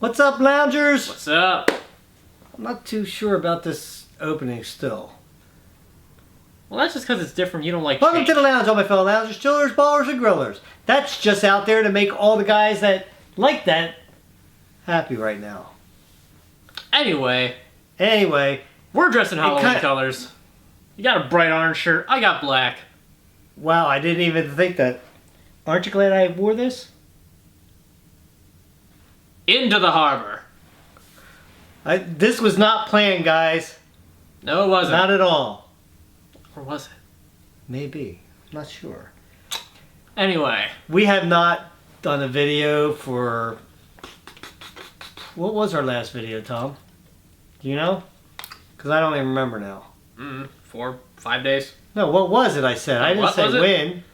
What's up, loungers? What's up? I'm not too sure about this opening still. Well, that's just because it's different. You don't like Welcome change. to the lounge, all my fellow loungers, chillers, ballers, and grillers. That's just out there to make all the guys that like that happy right now. Anyway, we're dressed in Halloween colors. You got a bright orange shirt. I got black. Wow, I didn't even think that. Aren't you glad I wore this? Into the harbor. This was not planned, guys. No, it wasn't. Not at all. Or was it? Maybe. I'm not sure. Anyway. We have not done a video for... What was our last video, Tom? Do you know? Because I don't even remember now. 4, 5 days. No, what was it I said? I didn't say when.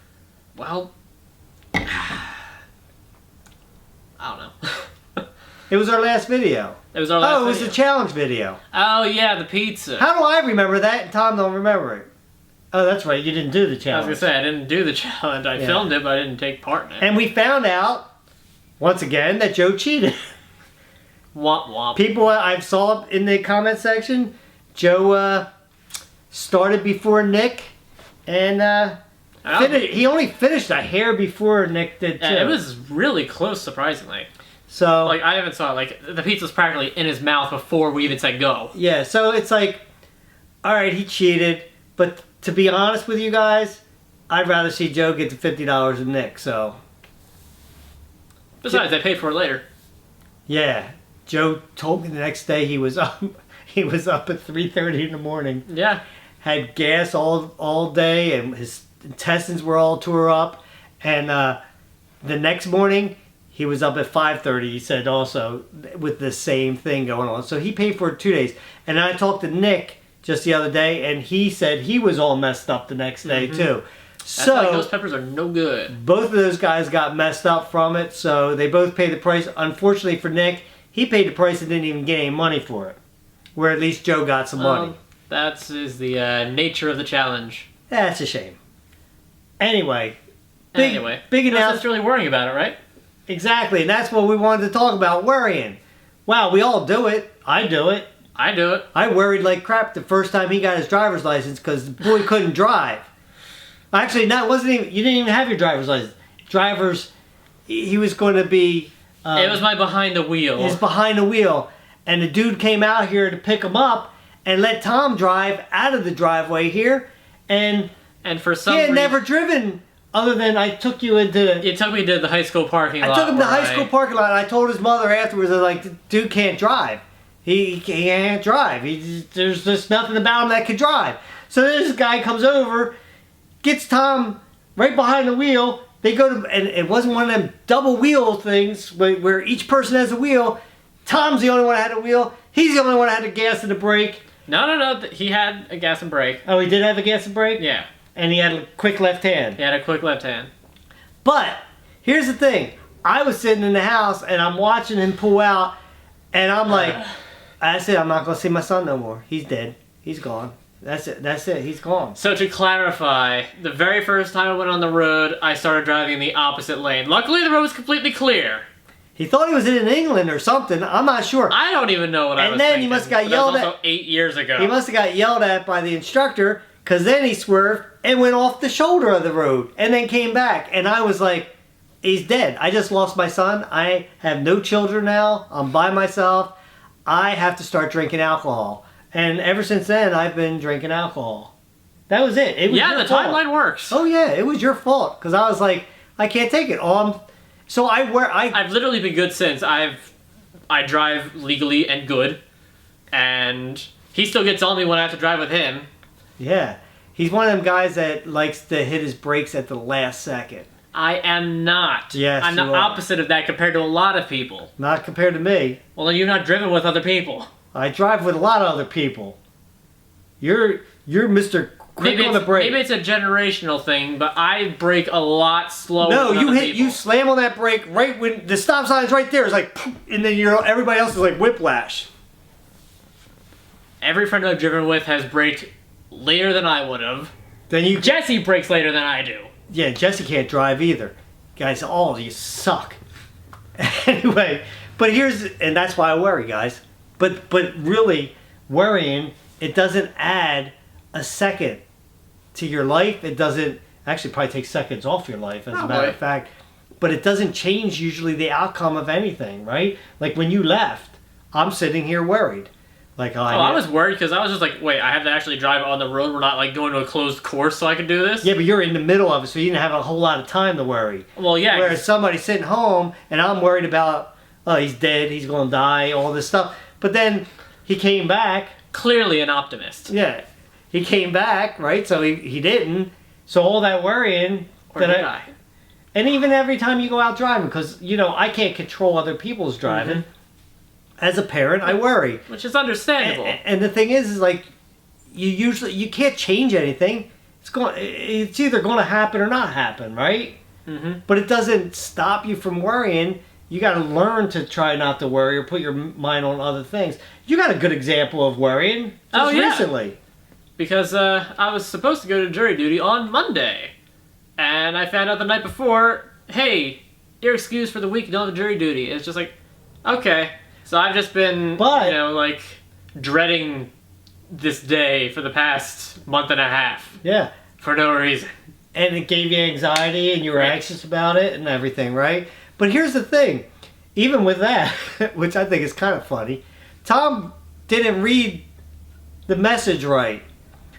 Well... I don't know. It was our last video. It was our last video. Oh, it was the challenge video. Oh, yeah, the pizza. How do I remember that and Tom don't remember it? Oh, that's right. You didn't do the I challenge. was going to say, I didn't do the challenge. I filmed it, but I didn't take part in it. And we found out, once again, that Joe cheated. Womp womp. People I saw in the comment section, Joe started before Nick, and he only finished a hair before Nick did too. It was really close, surprisingly. So, like, I haven't saw it. Like, the pizza's practically in his mouth before we even said go. Yeah, so it's like, alright, he cheated, but to be honest with you guys, I'd rather see Joe get the $50 than Nick, so. Besides, I paid for it later. Yeah, Joe told me the next day he was up at 3:30 in the morning. Yeah. Had gas all day, and his intestines were all tore up, and the next morning, he was up at 5:30, he said also, with the same thing going on. So he paid for it 2 days. And I talked to Nick just the other day, and he said he was all messed up the next day, too. That's like those peppers are no good. Both of those guys got messed up from it, so they both paid the price. Unfortunately for Nick, he paid the price and didn't even get any money for it. Where at least Joe got some money. That is the nature of the challenge. That's a shame. Anyway. Big announcement. That's really worrying about it, right? Exactly, and that's what we wanted to talk about, worrying. Wow, we all do it. I do it. I do it. I worried like crap the first time he got his driver's license because the boy couldn't drive. Actually, you didn't even have your driver's license. He was going to be... it was my behind the wheel. He was behind the wheel, and the dude came out here to pick him up and let Tom drive out of the driveway here, and for some he had reason, never driven... Other than I took you into... You took me to the high school parking lot. I took him to the high school parking lot, and I told his mother afterwards, like, the dude can't drive. He can't drive. There's just nothing about him that can drive. So this guy comes over, gets Tom right behind the wheel. They go to... And it wasn't one of them double wheel things where each person has a wheel. Tom's the only one that had a wheel. He's the only one that had a gas and a brake. No. He had a gas and brake. Oh, he did have a gas and brake? Yeah. And he had a quick left hand. He had a quick left hand. But, here's the thing. I was sitting in the house, and I'm watching him pull out, and I'm like, I said, I'm not going to see my son no more. He's dead. He's gone. That's it. He's gone. So to clarify, the very first time I went on the road, I started driving in the opposite lane. Luckily, the road was completely clear. He thought he was in England or something. I'm not sure. I don't even know what I was thinking. And then he must have got yelled at. That was also 8 years ago. He must have got yelled at by the instructor, because then he swerved and went off the shoulder of the road and then came back. And I was like, he's dead. I just lost my son. I have no children now. I'm by myself. I have to start drinking alcohol. And ever since then, I've been drinking alcohol. That was it. It was yeah, your the fault. timeline works. Oh, yeah. It was your fault. Because I was like, I can't take it. I've literally been good since. I drive legally and good. And he still gets on me when I have to drive with him. Yeah. He's one of them guys that likes to hit his brakes at the last second. I am not. Yes, I'm the opposite of that compared to a lot of people. Not compared to me. Well, then you're not driven with other people. I drive with a lot of other people. You're Mr. Quick on the brake. Maybe it's a generational thing, but I brake a lot slower No, than other people. you slam on that brake right when the stop sign is right there. It's like, and then everybody else is like whiplash. Every friend I've driven with has braked later than I would have. Then Jesse brakes later than I do. Yeah, Jesse can't drive either. Guys, all of you suck. Anyway, But and that's why I worry, guys. But really, worrying, it doesn't add a second to your life. It doesn't actually probably take seconds off your life, as a matter of fact. But it doesn't change usually the outcome of anything, right? Like when you left, I'm sitting here worried. Like, I was worried because I was just like, wait, I have to actually drive on the road. We're not like going to a closed course so I can do this. Yeah, but you're in the middle of it, so you didn't have a whole lot of time to worry. Well, yeah. Whereas somebody sitting home, and I'm worried about, oh, he's dead, he's going to die, all this stuff. But then he came back. Clearly an optimist. Yeah. He came back, right? So he didn't. So all that worrying. Or did I? And even every time you go out driving, because, I can't control other people's driving. Mm-hmm. As a parent, I worry. Which is understandable. And the thing is like, you can't change anything. It's either going to happen or not happen, right? Mm-hmm. But it doesn't stop you from worrying. You got to learn to try not to worry or put your mind on other things. You got a good example of worrying just recently. Because I was supposed to go to jury duty on Monday. And I found out the night before, hey, you're excused for the week, you don't have jury duty. It's just like, okay. So I've just been, dreading this day for the past month and a half. Yeah. For no reason. And it gave you anxiety and you were anxious about it and everything, right? But here's the thing. Even with that, which I think is kind of funny, Tom didn't read the message right.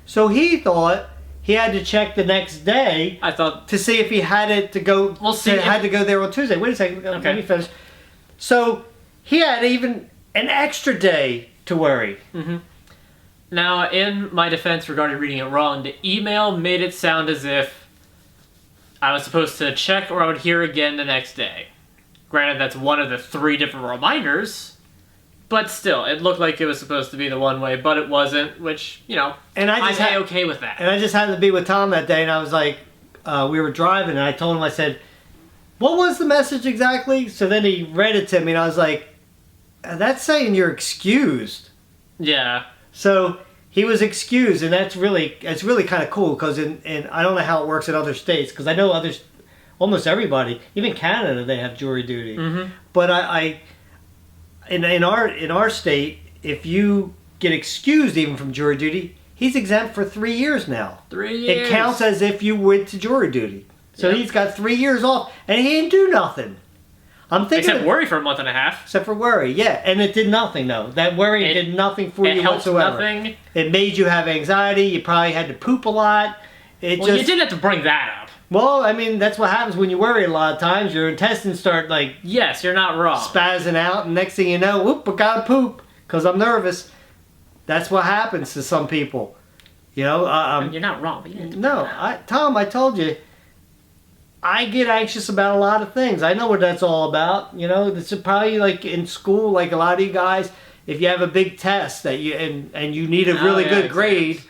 So he thought he had to check the next day to see if he had it to go. We'll see. Had to go there on Tuesday. Wait a second. Okay. Let me finish. So he had even an extra day to worry. Mm-hmm. Now, in my defense regarding reading it wrong, the email made it sound as if I was supposed to check or I would hear again the next day. Granted, that's one of the 3 different reminders, but still, it looked like it was supposed to be the one way, but it wasn't, which, and I'm okay with that. And I just happened to be with Tom that day, and I was like, we were driving, and I told him, I said, what was the message exactly? So then he read it to me, and I was like, that's saying you're excused. Yeah. So he was excused, and it's really kind of cool, because in I don't know how it works in other states, because I know almost everybody, even Canada, they have jury duty. Mm-hmm. But in our state, if you get excused even from jury duty, he's exempt for 3 years now. 3 years. It counts as if you went to jury duty. So he's got 3 years off, and he didn't do nothing. I'm thinking except worry for a month and a half. Except for worry, yeah. And it did nothing, though. That worry did nothing for you whatsoever. Nothing. It made you have anxiety. You probably had to poop a lot. You didn't have to bring that up. Well, I mean, that's what happens when you worry a lot of times. Your intestines start, Yes, you're not wrong. Spazzing out, and next thing you know, whoop, I gotta poop because I'm nervous. That's what happens to some people. You're not wrong. But you didn't Tom, I told you, I get anxious about a lot of things. I know what that's all about. It's probably in school, like a lot of you guys, if you have a big test that and you need a really good grade,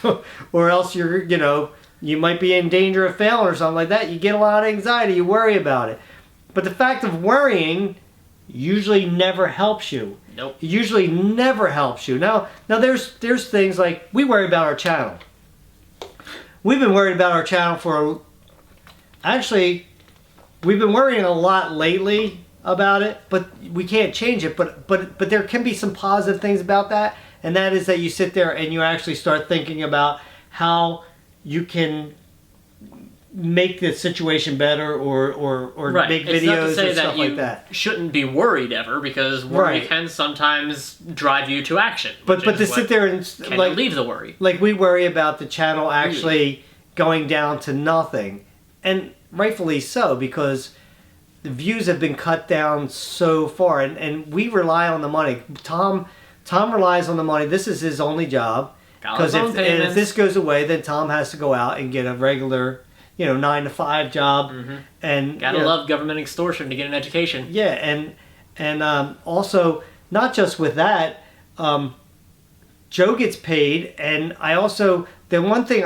or else you might be in danger of failing or something like that. You get a lot of anxiety. You worry about it. But the fact of worrying usually never helps you. Nope. It usually never helps you. Now there's things like we worry about our channel. We've been worried about our channel Actually, we've been worrying a lot lately about it, but we can't change it. But there can be some positive things about that, and that is that you sit there and you actually start thinking about how you can make the situation better or make videos or stuff like that. Shouldn't be worried ever, because worry can sometimes drive you to action. But to sit there and leave the worry. Like we worry about the channel actually going down to nothing. And rightfully so, because the views have been cut down so far, and we rely on the money. Tom relies on the money. This is his only job. Because if this goes away, then Tom has to go out and get a regular, 9 to 5 job. Mm-hmm. And gotta love government extortion to get an education. Yeah, and also not just with that, Joe gets paid, and I also the one thing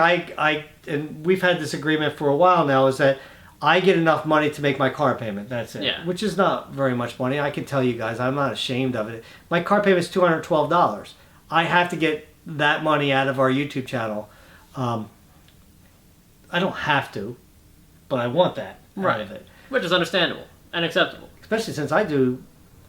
and we've had this agreement for a while now, is that I get enough money to make my car payment. That's it. Yeah. Which is not very much money. I can tell you guys, I'm not ashamed of it. My car payment is $212. I have to get that money out of our YouTube channel. I don't have to, but I want that out of it. Which is understandable and acceptable. Especially since I do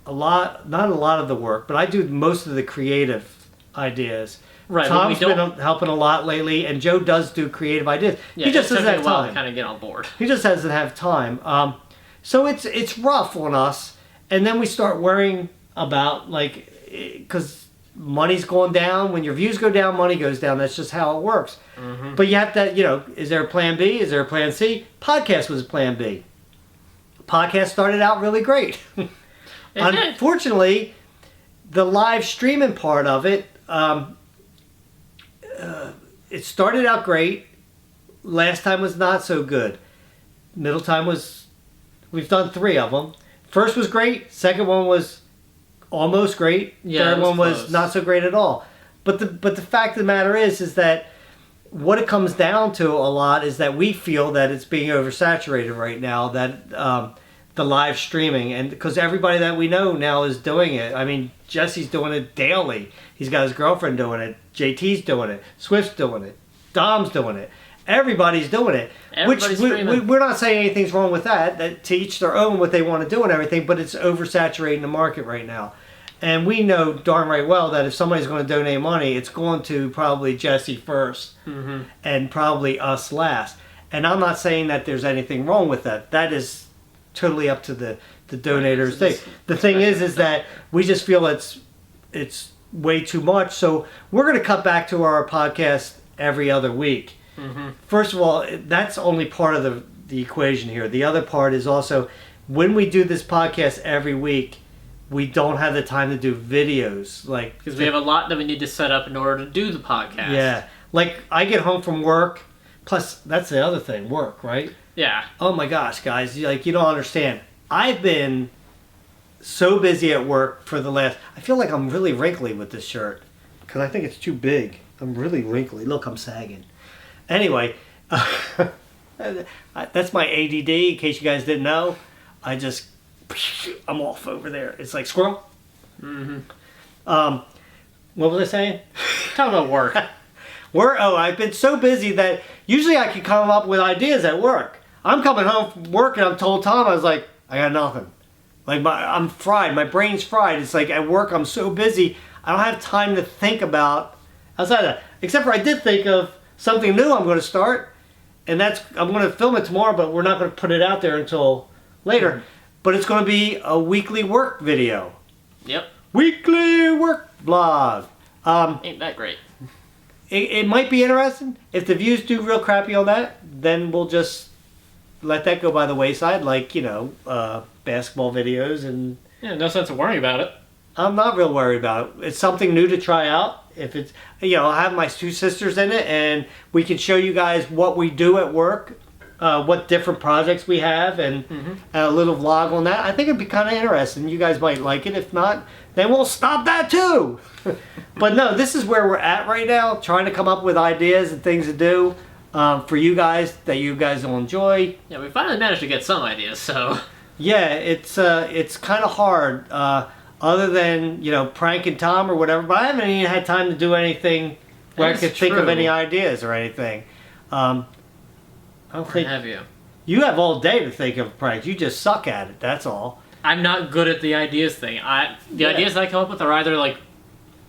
not a lot of the work, but I do most of the creative ideas. Right, Tom's been helping a lot lately, and Joe does do creative ideas. Yeah, he just doesn't have time. To kind of get on board. He just doesn't have time. So it's rough on us, and then we start worrying about because money's going down. When your views go down, money goes down. That's just how it works. Mm-hmm. But you have to, is there a plan B? Is there a plan C? Podcast was a plan B. Podcast started out really great. Unfortunately, the live streaming part of it, it started out great. Last time was not so good. Middle time we've done 3 of them. First was great. Second one was almost great. Yeah, Third one was close. not so great at all. But the fact of the matter is that what it comes down to a lot is that we feel that it's being oversaturated right now, that the live streaming, and because everybody that we know now is doing it. I mean, Jesse's doing it daily. He's got his girlfriend doing it. JT's doing it. Swift's doing it. Dom's doing it. Everybody's doing it. Everybody's streaming. We're not saying anything's wrong with that. That to each their own what they want to do and everything, but it's oversaturating the market right now. And we know darn right well that if somebody's going to donate money, it's going to probably Jesse first, mm-hmm. and probably us last. And I'm not saying that there's anything wrong with that. That is totally up to the donator's thing. The thing is that we just feel it's way too much. So we're going to cut back to our podcast every other week. Mm-hmm. First of all, that's only part of the equation here. The other part is also when we do this podcast every week, we don't have the time to do videos, because we have a lot that we need to set up in order to do the podcast. Yeah, I get home from work. Plus, that's the other thing, work, right? Yeah. Oh my gosh, guys, you don't understand. I've been so busy at work for the last. I feel like I'm really wrinkly with this shirt because I think it's too big. I'm really wrinkly. Look, I'm sagging. Anyway, that's my ADD. In case you guys didn't know, I'm off over there. It's like squirrel. Mm-hmm. What was I saying? Talking about work. I've been so busy that usually I can come up with ideas at work. I'm coming home from work and I'm told Tom, I was like, I got nothing. I'm fried. My brain's fried. It's like at work I'm so busy, I don't have time to think about outside of that. Except for I did think of something new I'm going to start, and I'm going to film it tomorrow, but we're not going to put it out there until later. Mm-hmm. But it's going to be a weekly work video. Yep. Weekly work blog. Ain't that great? It might be interesting. If the views do real crappy on that, then we'll just let that go by the wayside, basketball videos and. Yeah, no sense of worrying about it. I'm not real worried about it. It's something new to try out. If it's, I have my 2 sisters in it, and we can show you guys what we do at work. What different projects we have, and mm-hmm. a little vlog on that. I think it'd be kind of interesting. You guys might like it. If not, then we'll stop that too. But no, this is where we're at right now, trying to come up with ideas and things to do for you guys that you guys will enjoy. Yeah, we finally managed to get some ideas, so. Yeah, it's kind of hard, other than, pranking Tom or whatever, but I haven't even had time to do anything where I could think of any ideas or anything. I don't think have you. You have all day to think of pranks. You just suck at it. That's all. I'm not good at the ideas thing. The ideas that I come up with are either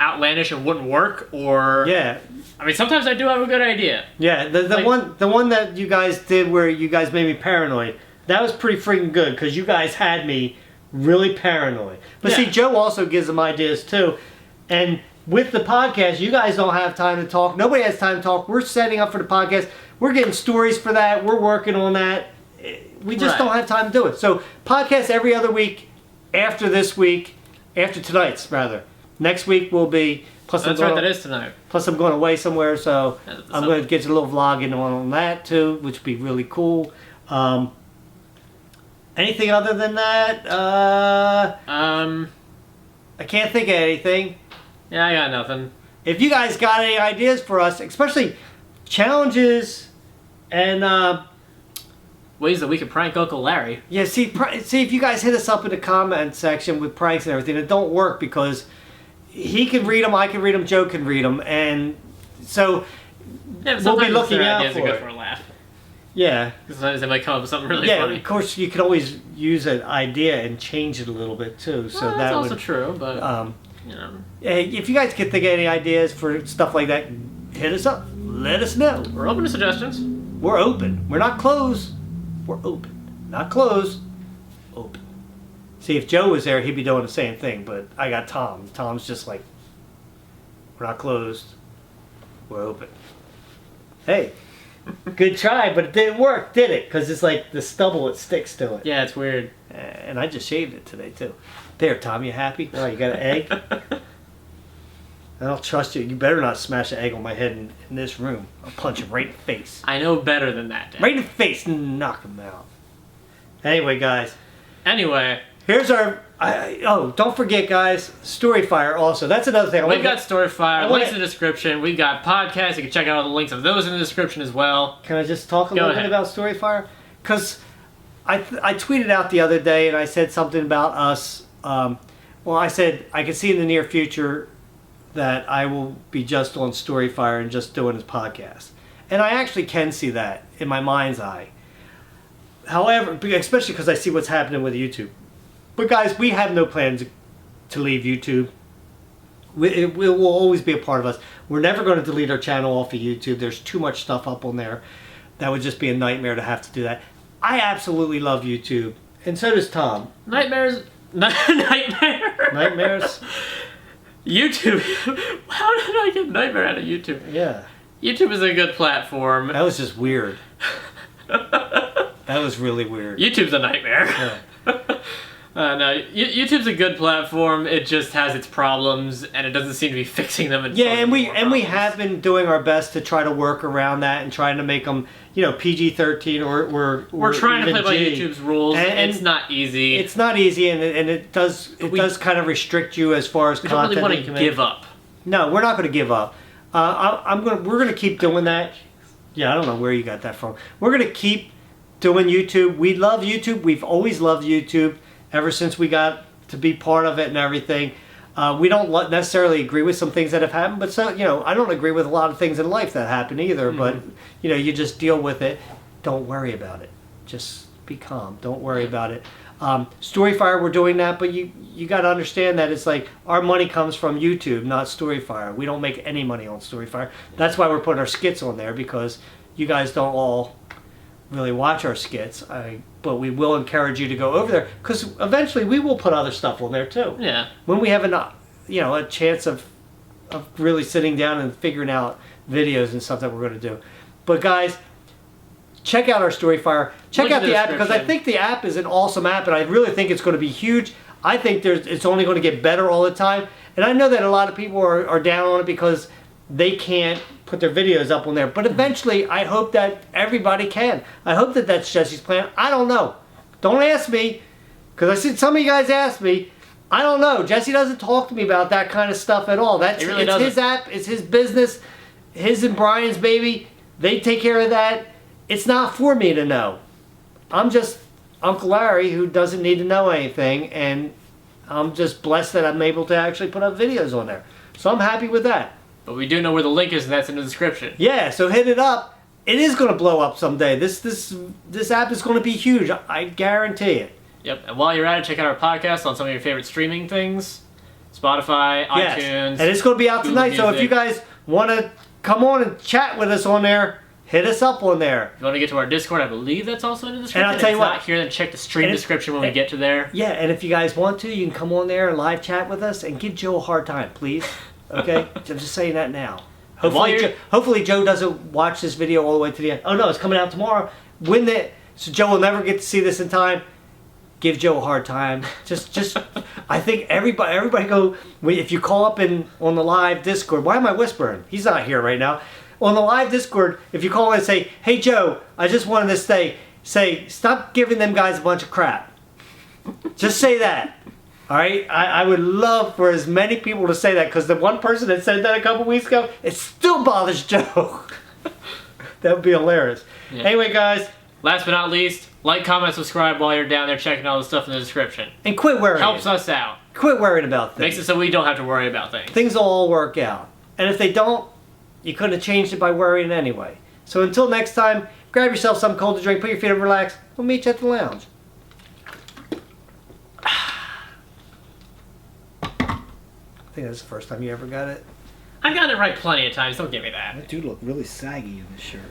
outlandish and wouldn't work, or I mean, sometimes I do have a good idea. Yeah, the one that you guys did where you guys made me paranoid. That was pretty freaking good because you guys had me really paranoid. But see, Joe also gives them ideas too, and with the podcast, you guys don't have time to talk. Nobody has time to talk. We're setting up for the podcast. We're getting stories for that. We're working on that. We just don't have time to do it. So podcast every other week after this week, after tonight's rather. Next week will be. That is tonight. Plus I'm going away somewhere, so I'm going to get a little vlogging on that too, which would be really cool. Anything other than that? I can't think of anything. Yeah, I got nothing. If you guys got any ideas for us, especially challenges and ways that we could prank Uncle Larry. Yeah, see if you guys hit us up in the comment section with pranks and everything. It don't work because he can read them, I can read them, Joe can read them, and so we'll be looking out for it. For a laugh. Yeah. Sometimes they might come up with something really Yeah, funny. of course you could always use an idea and change it a little bit too. So Well, that's also true, but you know. if you guys can think of any ideas for stuff like that, hit us up. Let us know. We're open to suggestions. We're open. We're not closed. We're open. Not closed. Open. See, if Joe was there, he'd be doing the same thing. But I got Tom. Tom's just like, we're not closed. We're open. Hey, good try, but it didn't work, did it? Because it's like the stubble, it sticks to it. Yeah, it's weird. And I just shaved it today, too. There, Tom, you happy? Oh, you got an egg? I don't trust you. You better not smash an egg on my head in this room. I'll punch him right in the face. I know better than that, Dad. Right in the face and knock him out. Anyway, guys. Anyway. Here's our... don't forget, guys. Storyfire also. That's another thing. We've got Storyfire. Links in the description. We've got podcasts. You can check out all the links of those in the description as well. Can I just talk a little bit about Storyfire? Because I tweeted out the other day and I said something about us. I said I can see in the near future that I will be just on Storyfire and just doing his podcast. And I actually can see that in my mind's eye. However, especially because I see what's happening with YouTube. But guys, we have no plans to leave YouTube. It will always be a part of us. We're never going to delete our channel off of YouTube. There's too much stuff up on there. That would just be a nightmare to have to do that. I absolutely love YouTube. And so does Tom. Nightmares. Nightmares? YouTube. How did I get nightmare out of YouTube? Yeah. YouTube is a good platform. That was just weird. That was really weird. YouTube's a nightmare. Yeah. No, YouTube's a good platform. It just has its problems, and it doesn't seem to be fixing them. Yeah, and we have been doing our best to try to work around that and trying to make them, PG-13 or we're trying to play by G. YouTube's rules. And it's not easy. It's not easy, and it does kind of restrict you as far as we content. We don't really want to give up. No, we're not going to give up. We're going to keep doing that. Yeah, I don't know where you got that from. We're going to keep doing YouTube. We love YouTube. We've always loved YouTube. Ever since we got to be part of it and everything. We don't necessarily agree with some things that have happened, but I don't agree with a lot of things in life that happen either, but you just deal with it. Don't worry about it. Just be calm. Don't worry about it. Storyfire, we're doing that, but you got to understand that it's like our money comes from YouTube, not Storyfire. We don't make any money on Storyfire. That's why we're putting our skits on there, because you guys don't all really watch our skits, but we will encourage you to go over there, because eventually we will put other stuff on there too. Yeah. When we have a chance of really sitting down and figuring out videos and stuff that we're going to do. But guys, check out our Storyfire. Check out the app, because I think the app is an awesome app, and I really think it's going to be huge. I think it's only going to get better all the time, and I know that a lot of people are down on it because they can't put their videos up on there. But eventually, I hope that everybody can. I hope that that's Jesse's plan. I don't know. Don't ask me, because I see some of you guys ask me. I don't know. Jesse doesn't talk to me about that kind of stuff at all. It's his app. It's his business. His and Brian's baby. They take care of that. It's not for me to know. I'm just Uncle Larry who doesn't need to know anything, and I'm just blessed that I'm able to actually put up videos on there. So I'm happy with that. But we do know where the link is, and that's in the description. Yeah, so hit it up. It is going to blow up someday. This app is going to be huge. I guarantee it. Yep, and while you're at it, check out our podcast on some of your favorite streaming things. Spotify, yes. iTunes. And it's going to be out tonight, so if you guys want to come on and chat with us on there, hit us up on there. If you want to get to our Discord, I believe that's also in the description. And I'll tell you what. If it's not here, then check the stream description when we get to there. Yeah, and if you guys want to, you can come on there and live chat with us and give Joe a hard time, please. Okay? I'm just saying that now. Hopefully Joe doesn't watch this video all the way to the end. Oh no, it's coming out tomorrow. So Joe will never get to see this in time. Give Joe a hard time. Just I think everybody go, if you call up on the live Discord. Why am I whispering? He's not here right now. On the live Discord, if you call in and say, "Hey Joe, I just wanted to say stop giving them guys a bunch of crap." Just say that. All right, I would love for as many people to say that, because the one person that said that a couple weeks ago, it still bothers Joe. That would be hilarious. Yeah. Anyway, guys. Last but not least, like, comment, subscribe while you're down there checking all the stuff in the description. And quit worrying. Helps us out. Quit worrying about things. Makes it so we don't have to worry about things. Things will all work out. And if they don't, you could have changed it by worrying anyway. So until next time, grab yourself something cold to drink, put your feet up, relax. We'll meet you at the lounge. I think that's the first time you ever got it. I've gotten it right plenty of times. Don't give me that. That dude looked really saggy in this shirt.